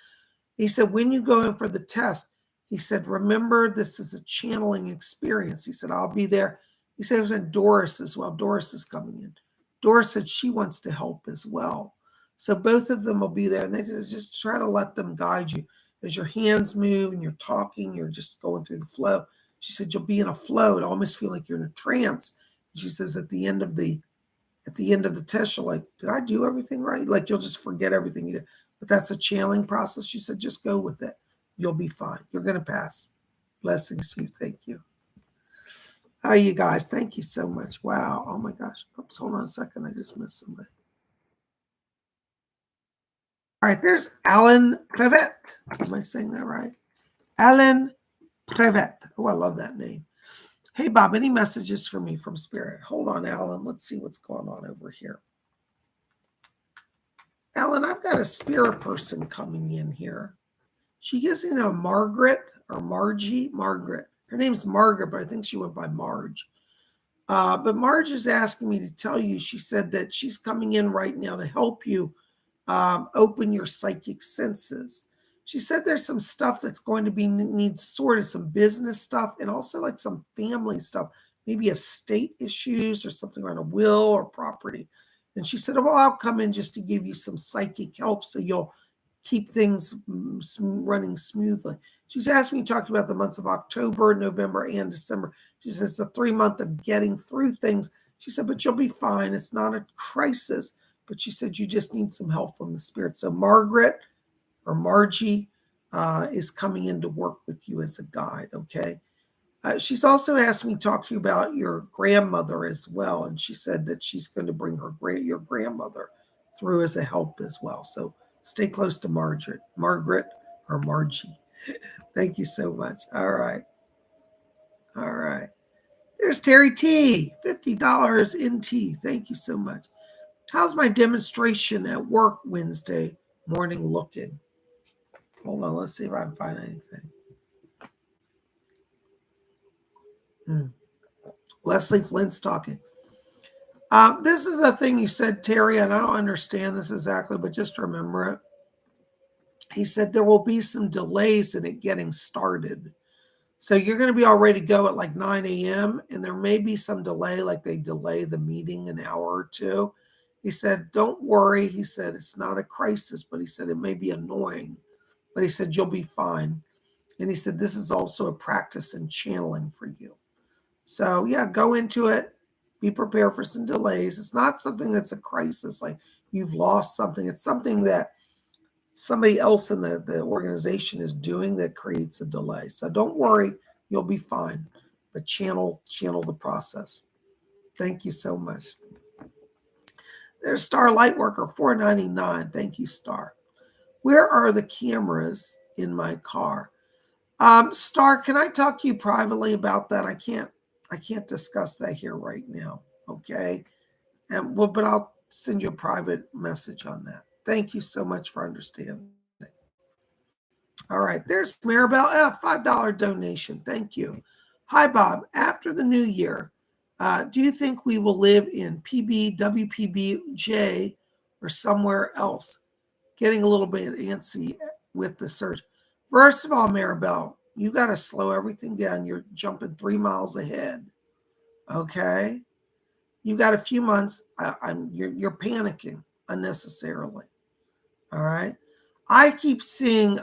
He said, when you go in for the test, he said, remember, this is a channeling experience. He said, I'll be there. He said, Doris as well. Doris is coming in. Doris said she wants to help as well. So both of them will be there. And they just try to let them guide you. As your hands move and you're talking, you're just going through the flow. She said, you'll be in a flow. It almost feel like you're in a trance. She says, at the end of the test, you're like, did I do everything right? Like, you'll just forget everything you did. But that's a channeling process. She said, just go with it. You'll be fine. You're going to pass. Blessings to you. Thank you. Oh, you guys, thank you so much. Wow. Oh, my gosh. Oops, hold on a second. I just missed somebody. All right, there's Alan Prevet. Am I saying that right? Alan Prevet. Oh, I love that name. Hey, Bob, any messages for me from Spirit? Hold on, Alan. Let's see what's going on over here. Alan, I've got a spirit person coming in here. She gives Margaret or Margie. Margaret. Her name's Margaret, but I think she went by Marge. But Marge is asking me to tell you, she said that she's coming in right now to help you open your psychic senses. She said there's some stuff that's going to be needs sorted, some business stuff, and also like some family stuff, maybe estate issues or something around a will or property. And she said, well, I'll come in just to give you some psychic help so you'll keep things running smoothly. She's asked me to talk about the months of October, November, and December. She says it's a 3 month of getting through things. She said, but you'll be fine. It's not a crisis. But she said you just need some help from the spirit. So Margaret or Margie, is coming in to work with you as a guide, okay? She's also asked me to talk to you about your grandmother as well, and she said that she's going to bring your grandmother through as a help as well. So stay close to Margaret or Margie. Thank you so much. All right. All right. There's Terry T, $50 in tea. Thank you so much. How's my demonstration at work Wednesday morning looking? Hold on, let's see if I can find anything. Leslie Flint's talking. This is a thing you said, Terry, and I don't understand this exactly, but just remember it. He said there will be some delays in it getting started. So you're going to be all ready to go at like 9 a.m. and there may be some delay, like they delay the meeting an hour or two. He said, don't worry. He said, it's not a crisis, but he said, it may be annoying, but he said, you'll be fine. And he said, this is also a practice in channeling for you. So yeah, go into it. Be prepared for some delays. It's not something that's a crisis, like you've lost something. It's something that somebody else in the organization is doing that creates a delay. So don't worry, you'll be fine. But channel the process. Thank you so much. There's Star Lightworker, $4.99. Thank you, Star. Where are the cameras in my car? Star, can I talk to you privately about that? I can't discuss that here right now. Okay. But I'll send you a private message on that. Thank you so much for understanding. All right, there's Maribel F, $5 donation. Thank you. Hi, Bob. After the new year, do you think we will live in PB, WPBJ, or somewhere else? Getting a little bit antsy with the search. First of all, Maribel, you got to slow everything down. You're jumping 3 miles ahead. Okay? You got a few months. You're panicking unnecessarily. All right? I keep seeing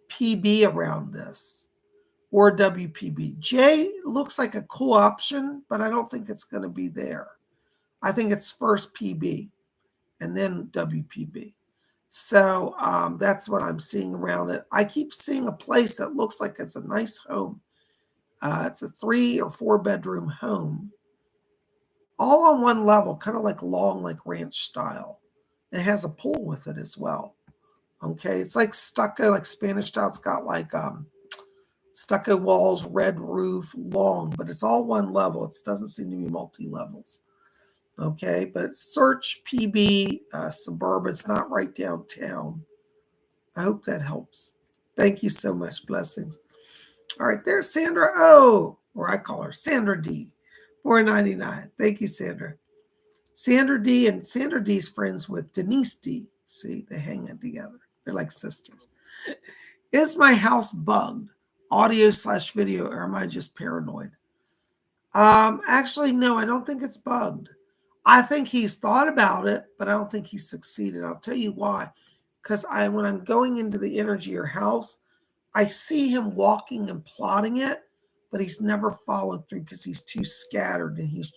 PB around this or WPB. J looks like a cool option, but I don't think it's going to be there. I think it's first PB and then WPB. So that's what I'm seeing around it. I keep seeing a place that looks like it's a nice home. It's a 3 or 4 bedroom home, all on one level, kind of like long, like ranch style. It has a pool with it as well. Okay, it's like stucco, like Spanish style. It's got like stucco walls, red roof, long, but it's all one level. It doesn't seem to be multi-levels. Okay, but search PB suburban. It's not right downtown. I hope that helps. Thank you so much. Blessings. All right, there's Sandra O, or I call her Sandra D, $4.99. Thank you, Sandra. Sandra D and Sandra D's friends with Denise D. See, they hang out together. They're like sisters. Is my house bugged, audio/video, or am I just paranoid? Actually, no, I don't think it's bugged. I think he's thought about it, but I don't think he's succeeded. I'll tell you why. Because when I'm going into the energy of your house, I see him walking and plotting it, but he's never followed through because he's too scattered and he's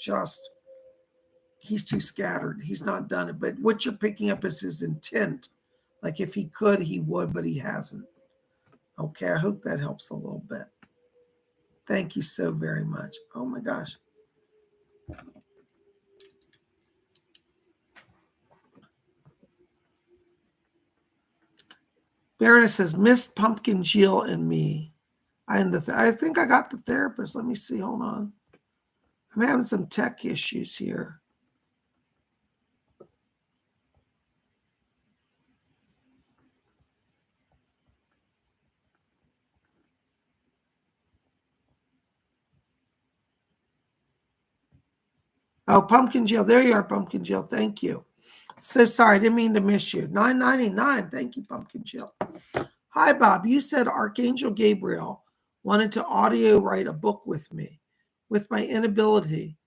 too scattered. He's not done it. But what you're picking up is his intent. Like if he could, he would, but he hasn't. Okay, I hope that helps a little bit. Thank you so very much. Oh my gosh. Baroness says, Miss Pumpkin Jill and me. I think I got the therapist. Let me see. Hold on. I'm having some tech issues here. Oh, Pumpkin Jill. There you are, Pumpkin Jill. Thank you. So sorry. I didn't mean to miss you. $9.99. Thank you, Pumpkin Jill. Hi, Bob. You said Archangel Gabriel wanted to audio write a book with me. With my inability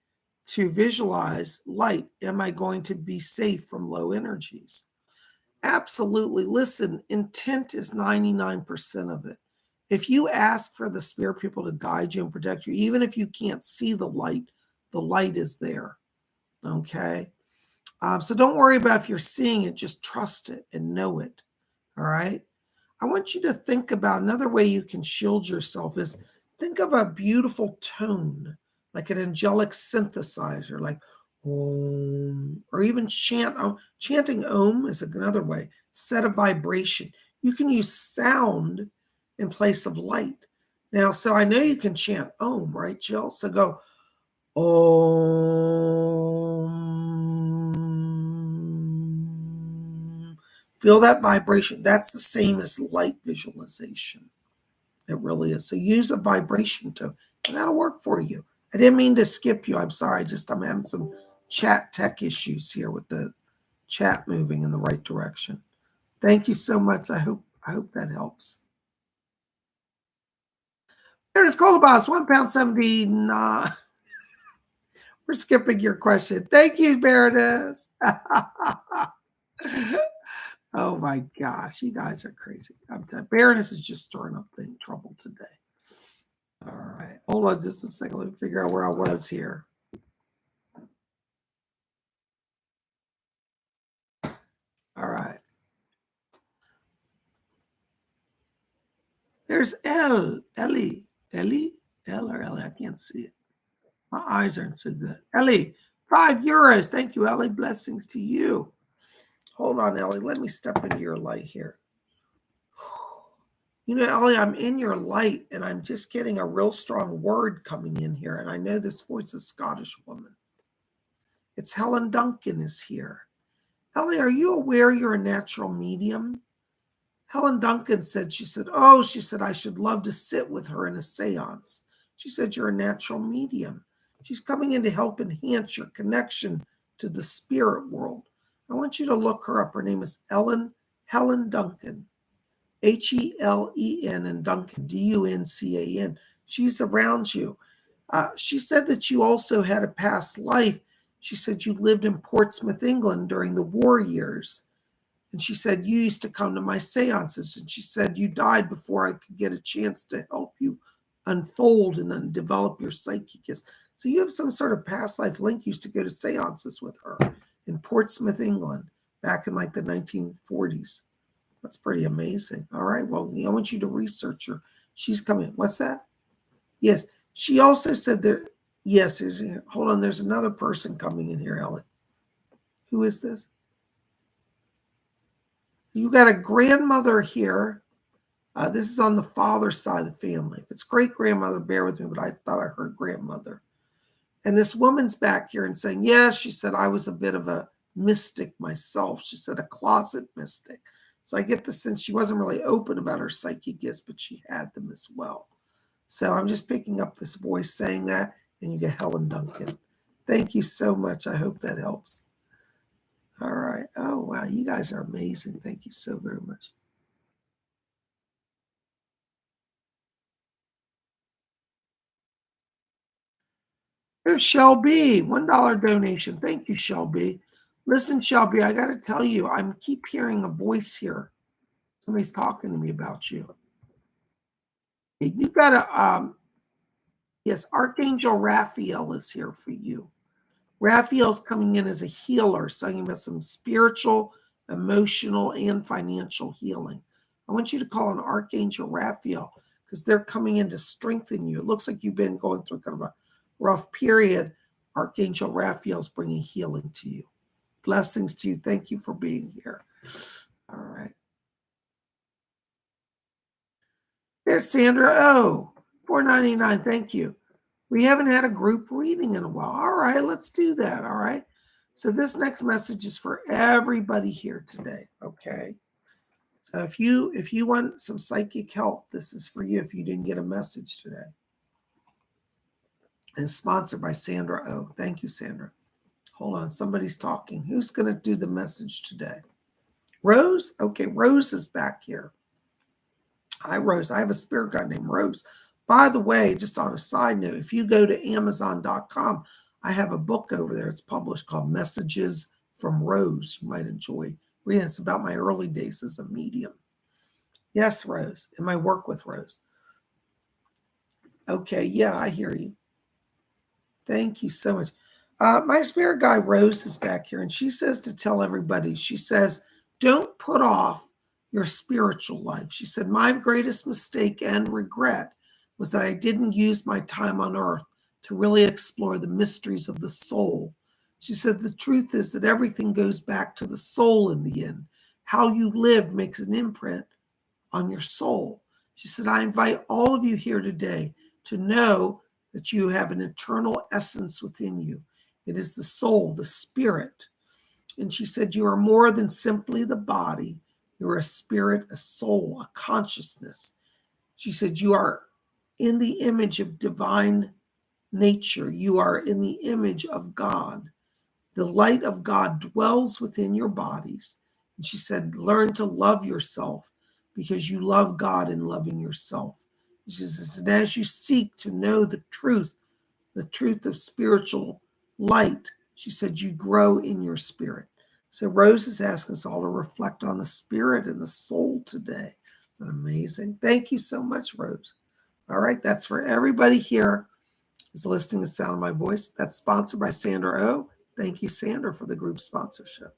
to visualize light, am I going to be safe from low energies? Absolutely. Listen, intent is 99% of it. If you ask for the spirit people to guide you and protect you, even if you can't see the light is there. Okay? So don't worry about if you're seeing it. Just trust it and know it. All right? I want you to think about another way you can shield yourself is think of a beautiful tone, like an angelic synthesizer, like Om, or even chant. Chanting Om is another way. Set a vibration. You can use sound in place of light. Now, so I know you can chant Om, right, Jill? So go Om. Feel that vibration. That's the same as light visualization. It really is. So use a vibration tone, and that'll work for you. I didn't mean to skip you. I'm sorry. I'm having some chat tech issues here with the chat moving in the right direction. Thank you so much. I hope that helps. There it's called about £1 79. We're skipping your question. Thank you, Meredith. Oh my gosh, you guys are crazy. I'm telling you, Baroness is just stirring up the trouble today. All right, hold on just a second. Let me figure out where I was here. All right. There's Ellie, L or Ellie. I can't see it. My eyes aren't so good. Ellie, €5. Thank you, Ellie. Blessings to you. Hold on, Ellie. Let me step into your light here. You know, Ellie, I'm in your light and I'm just getting a real strong word coming in here. And I know this voice is a Scottish woman. It's Helen Duncan is here. Ellie, are you aware you're a natural medium? Helen Duncan said, she said, I should love to sit with her in a seance. She said, you're a natural medium. She's coming in to help enhance your connection to the spirit world. I want you to look her up. Her name is Helen Duncan. Helen and Duncan, Duncan. She's around you. She said that you also had a past life. She said you lived in Portsmouth, England during the war years. And she said you used to come to my seances. And she said you died before I could get a chance to help you unfold and develop your psychic gifts. So you have some sort of past life link. You used to go to seances with her in Portsmouth, England, back in like the 1940s. That's pretty amazing. All right. Well, I want you to research her. She's coming. What's that? Yes. She also said there. Yes. Hold on. There's another person coming in here, Ellie. Who is this? You got a grandmother here. This is on the father's side of the family. If it's great grandmother, bear with me, but I thought I heard grandmother. And this woman's back here and saying, yes, she said, I was a bit of a mystic myself. She said, a closet mystic. So I get the sense she wasn't really open about her psychic gifts, but she had them as well. So I'm just picking up this voice saying that, and you get Helen Duncan. Thank you so much. I hope that helps. All right. Oh, wow. You guys are amazing. Thank you so very much. There's Shelby, $1 donation. Thank you, Shelby. Listen, Shelby, I got to tell you, I keep hearing a voice here. Somebody's talking to me about you. You've got yes, Archangel Raphael is here for you. Raphael's coming in as a healer, talking about some spiritual, emotional, and financial healing. I want you to call on Archangel Raphael because they're coming in to strengthen you. It looks like you've been going through kind of a rough period. Archangel Raphael's bringing healing to you. Blessings to you. Thank you for being here. All right. There's Sandra O. $4.99. Thank you. We haven't had a group reading in a while. All right, let's do that. All right. So this next message is for everybody here today. Okay. So if you want some psychic help, this is for you if you didn't get a message today. And it's sponsored by Sandra O. Thank you, Sandra. Hold on, somebody's talking. Who's going to do the message today? Rose? Okay, Rose is back here. Hi, Rose. I have a spirit guide named Rose. By the way, just on a side note, if you go to Amazon.com, I have a book over there. It's published called Messages from Rose. You might enjoy reading. It's about my early days as a medium. Yes, Rose, and my work with Rose. Okay, yeah, I hear you. Thank you so much. My spirit guide Rose is back here, and she says to tell everybody, she says, don't put off your spiritual life. She said, my greatest mistake and regret was that I didn't use my time on earth to really explore the mysteries of the soul. She said, the truth is that everything goes back to the soul in the end. How you live makes an imprint on your soul. She said, I invite all of you here today to know that you have an eternal essence within you. It is the soul, the spirit. And she said, you are more than simply the body. You're a spirit, a soul, a consciousness. She said, you are in the image of divine nature. You are in the image of God. The light of God dwells within your bodies. And she said, learn to love yourself because you love God in loving yourself. She says, and as you seek to know the truth of spiritual light, she said, you grow in your spirit. So Rose is asking us all to reflect on the spirit and the soul today. Isn't that amazing? Thank you so much, Rose. All right, that's for everybody here who's listening to the sound of my voice. That's sponsored by Sandra O. Thank you, Sandra, for the group sponsorship.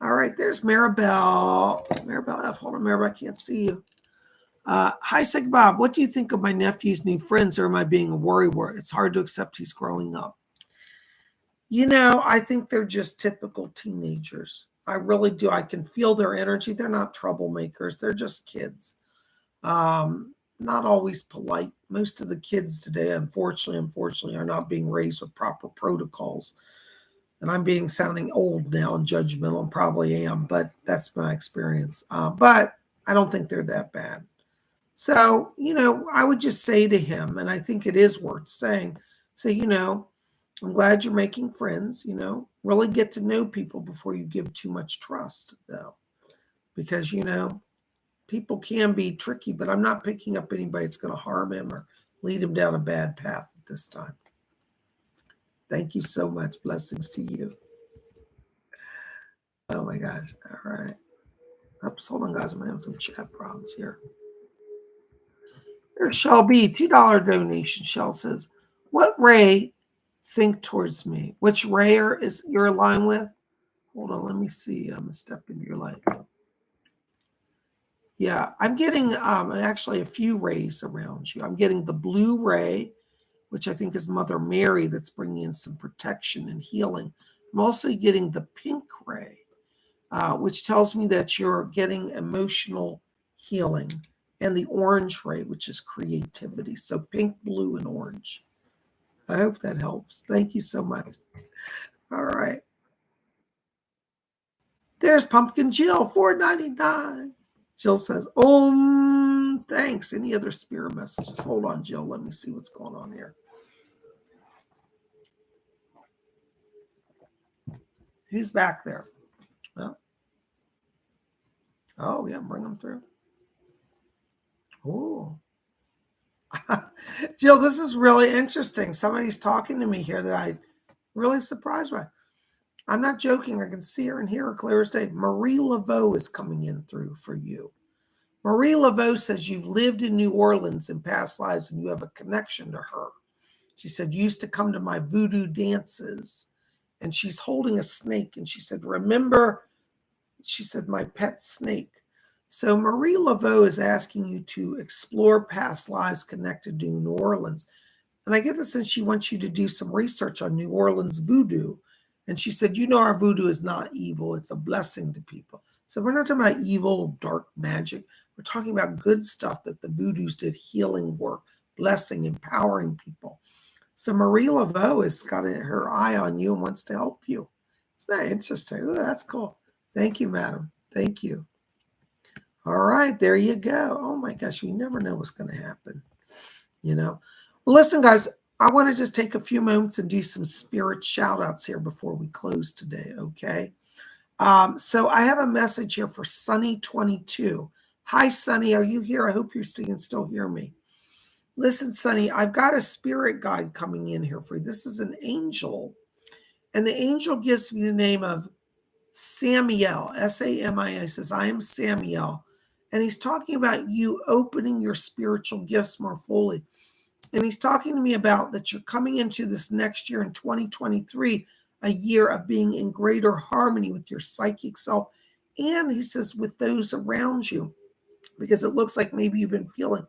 All right, there's Maribel. Maribel F. Hold on, Maribel, I can't see you. Hi, Psychic Bob. What do you think of my nephew's new friends, or am I being a worrywart? It's hard to accept he's growing up. I think they're just typical teenagers. I really do. I can feel their energy. They're not troublemakers. They're just kids. Not always polite. Most of the kids today, unfortunately, are not being raised with proper protocols. And I'm sounding old now and judgmental, and probably am, but that's my experience. But I don't think they're that bad. So, I would just say to him, and I think it is worth saying, I'm glad you're making friends, really get to know people before you give too much trust, though, because, people can be tricky, but I'm not picking up anybody that's going to harm him or lead him down a bad path at this time. Thank you so much. Blessings to you. Oh my gosh. All right. Oops, hold on, guys. I'm having some chat problems here. There's Shelby, $2 donation. Shell says, what ray think towards me? Which ray is you're aligned with? Hold on, let me see. I'm gonna step into your light. Yeah, I'm getting actually a few rays around you. I'm getting the blue ray, which I think is Mother Mary, that's bringing in some protection and healing. I'm also getting the pink ray, which tells me that you're getting emotional healing, and the orange ray, which is creativity. So pink, blue, and orange. I hope that helps. Thank you so much. All right. There's Pumpkin Jill, $4.99. Jill says, thanks. Any other spirit messages? Hold on, Jill. Let me see what's going on here. Who's back there? Well, oh, yeah, bring them through. Oh. Jill, this is really interesting. Somebody's talking to me here that I'm really surprised by. I'm not joking. I can see her and hear her clear as day. Marie Laveau is coming in through for you. Marie Laveau says you've lived in New Orleans in past lives and you have a connection to her. She said, you used to come to my voodoo dances. And she's holding a snake. And she said, remember, she said, my pet snake. So Marie Laveau is asking you to explore past lives connected to New Orleans. And I get the sense she wants you to do some research on New Orleans voodoo. And she said, our voodoo is not evil. It's a blessing to people. So we're not talking about evil, dark magic. We're talking about good stuff that the voodoos did, healing work, blessing, empowering people. So Marie Laveau has got her eye on you and wants to help you. Isn't that interesting? Oh, that's cool. Thank you, madam. Thank you. All right, there you go. Oh my gosh, you never know what's going to happen. Well, listen, guys, I want to just take a few moments and do some spirit shout outs here before we close today, okay? So I have a message here for Sunny22. Hi, Sunny, are you here? I hope you can still hear me. Listen, Sunny, I've got a spirit guide coming in here for you. This is an angel, and the angel gives me the name of Samiel, S-A-M-I-L. He says, I am Samiel, and he's talking about you opening your spiritual gifts more fully. And he's talking to me about that you're coming into this next year in 2023, a year of being in greater harmony with your psychic self and he says with those around you, because it looks like maybe you've been feeling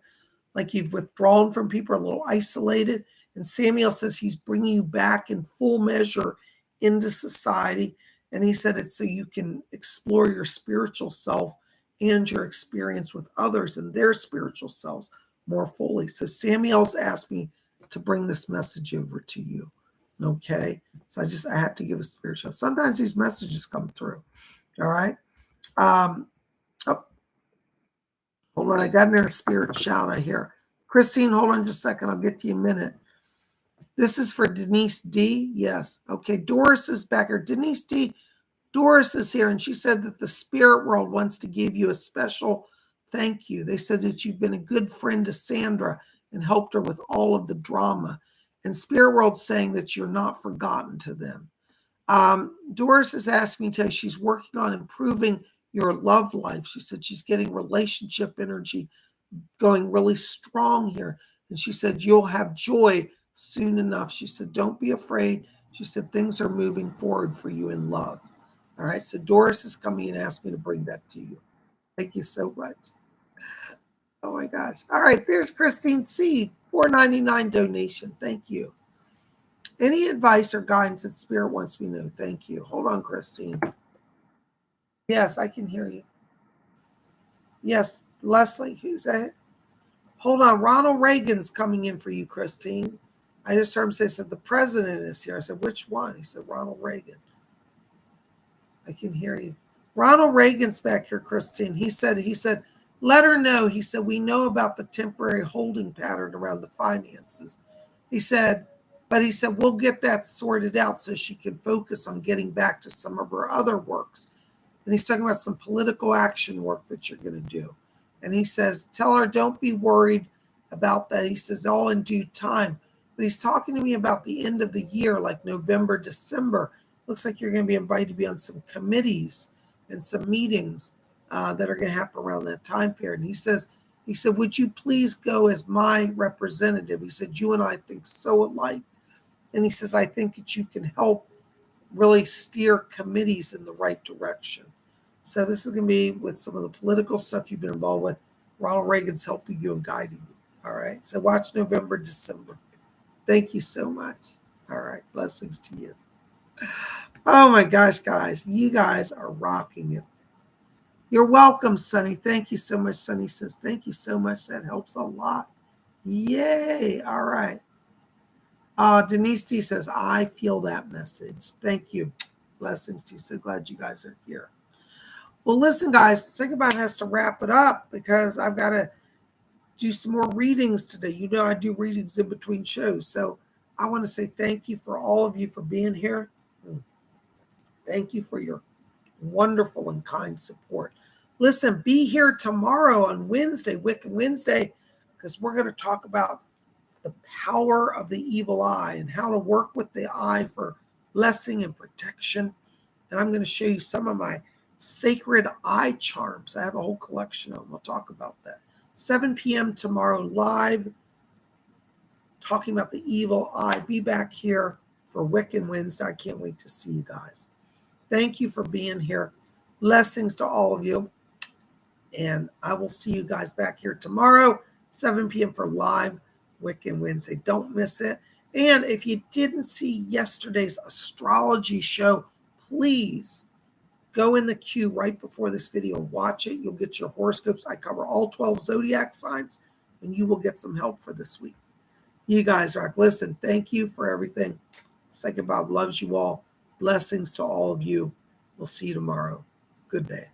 like you've withdrawn from people, a little isolated. And Samuel says he's bringing you back in full measure into society. And he said it's so you can explore your spiritual self and your experience with others and their spiritual selves more fully. So Samuel's asked me to bring this message over to you. Okay. So I have to give a spiritual. Sometimes these messages come through. All right. Oh, hold on. I got another spirit shout I hear. Christine, hold on just a second. I'll get to you in a minute. This is for Denise D. Yes. Okay. Doris is back here. Denise D. Doris is here, and she said that the spirit world wants to give you a special thank you. They said that you've been a good friend to Sandra and helped her with all of the drama. And spirit world's saying that you're not forgotten to them. Doris has asked me to tell you she's working on improving your love life. She said she's getting relationship energy going really strong here. And she said, you'll have joy soon enough. She said, don't be afraid. She said, things are moving forward for you in love. All right. So Doris is coming and asked me to bring that to you. Thank you so much. Oh my gosh. All right. There's Christine C. $4.99 donation. Thank you. Any advice or guidance that Spirit wants me to know? Thank you. Hold on, Christine. Yes, I can hear you. Yes, Leslie, who's that? Hold on, Ronald Reagan's coming in for you, Christine. I just heard him say, said the president is here. I said, which one? He said, Ronald Reagan. I can hear you. Ronald Reagan's back here, Christine. He said, let her know. He said, we know about the temporary holding pattern around the finances. He said, we'll get that sorted out so she can focus on getting back to some of her other works. And he's talking about some political action work that you're going to do. And he says, tell her, don't be worried about that. He says, all in due time. But he's talking to me about the end of the year, like November, December. Looks like you're going to be invited to be on some committees and some meetings that are going to happen around that time period. And he said, would you please go as my representative? He said, you and I think so alike. And he says, I think that you can help really steer committees in the right direction. So this is going to be with some of the political stuff you've been involved with. Ronald Reagan's helping you and guiding you. All right. So watch November, December. Thank you so much. All right. Blessings to you. Oh my gosh, guys. You guys are rocking it. You're welcome, Sonny. Thank you so much. Sonny says, thank you so much. That helps a lot. Yay. All right. Denise D says, I feel that message. Thank you. Blessings to you. So glad you guys are here. Well, listen, guys, PsychicBob has to wrap it up because I've got to do some more readings today. You know, I do readings in between shows. So I want to say thank you for all of you for being here. Thank you for your wonderful and kind support. Listen, be here tomorrow on Wednesday, Wiccan Wednesday, because we're going to talk about the power of the evil eye and how to work with the eye for blessing and protection. And I'm going to show you some of my sacred eye charms. I have a whole collection of them. We'll talk about that. 7 p.m. tomorrow live, talking about the evil eye. Be back here for Wiccan Wednesday. I can't wait to see you guys. Thank you for being here. Blessings to all of you. And I will see you guys back here tomorrow, 7 p.m. for live Wiccan Wednesday. Don't miss it. And if you didn't see yesterday's astrology show, please go in the queue right before this video. Watch it. You'll get your horoscopes. I cover all 12 zodiac signs, and you will get some help for this week. You guys rock. Listen, thank you for everything. PsychicBob loves you all. Blessings to all of you. We'll see you tomorrow. Good day.